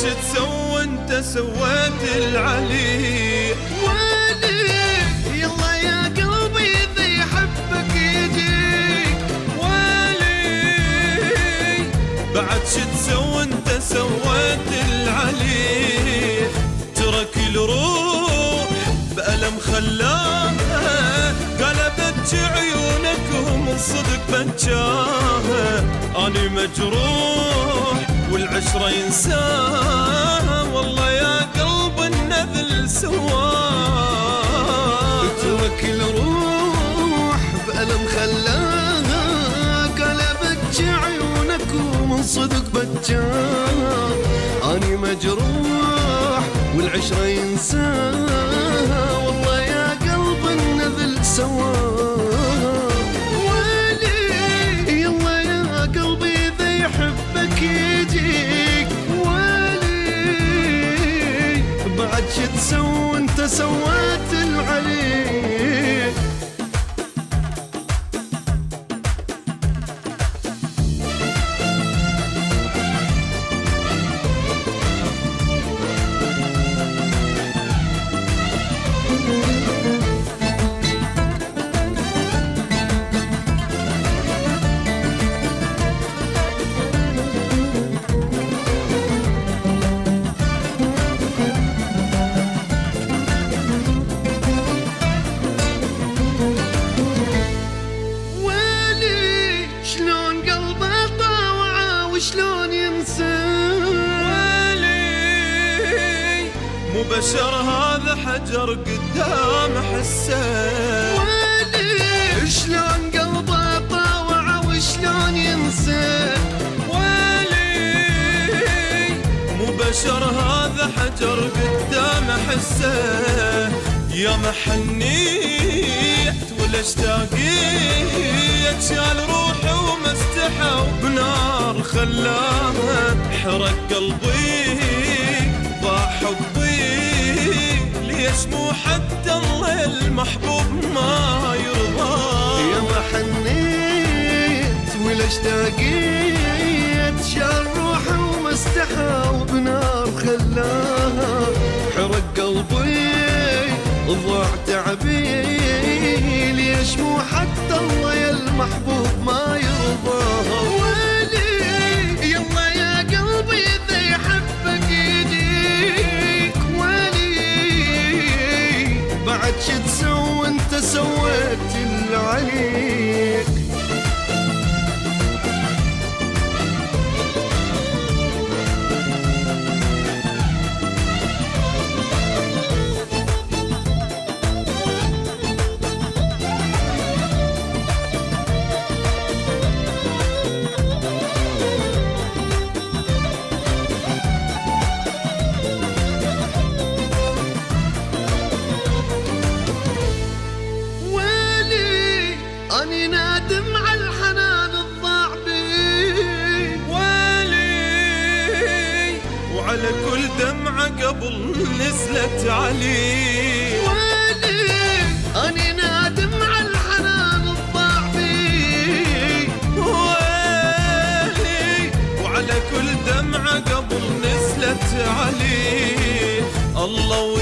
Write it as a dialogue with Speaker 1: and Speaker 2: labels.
Speaker 1: شو تسوى انت سويت العلي.
Speaker 2: ويلي يلا يا قلبي اذا يحبك يجيك.
Speaker 1: ويلي بعد شو تسوى انت سويت العلي. ترك الروح بألم خلاها، قلبت عيونك ومن صدق بجاها. أنا مجروح والعشرة ينساها، والله يا قلب النذل سواه.
Speaker 2: ترك الروح بألم خلاها، قلبت عيونك ومن صدق بجاها. أنا مجروح والعشرة ينساها، والله يا قلب النذل سواه. ويلي يلا يا قلبي إذا يحبك يجيك. ويلي بعد شو تسوى انت سويت العلي. شلون ينسى.
Speaker 1: ويلي مو بشر هذا حجر قدام حسه.
Speaker 2: ويلي شلون قلبه طاوع وشلون ينسى.
Speaker 1: ويلي مو بشر هذا حجر قدام حسه. يا محنيت ولا اشتاقيت، شال روحي وما استحى وبنار خلاها. حرق قلبي ضاع حبي، ليش مو حتى الله المحبوب ما يرضى.
Speaker 2: يا محنيت ولا اشتاقيت، شال روحي وما استحى وبنار خلاها. حرق قلبي ضاع تعبي، ليش مو حتى الله يا المحبوب ما يرضاها. ويلي يلا يا قلبي اذا يحبك يجيك. ويلي بعد شو تسوى انت سويت اللي عليك. أني نادم على الحنان الضاع بي.
Speaker 1: ويلي وعلى كل دمعة قبل نزلت علي.
Speaker 2: ويلي أني نادم على الحنان الضاع بي.
Speaker 1: ويلي وعلى كل دمعة قبل نزلت علي. الله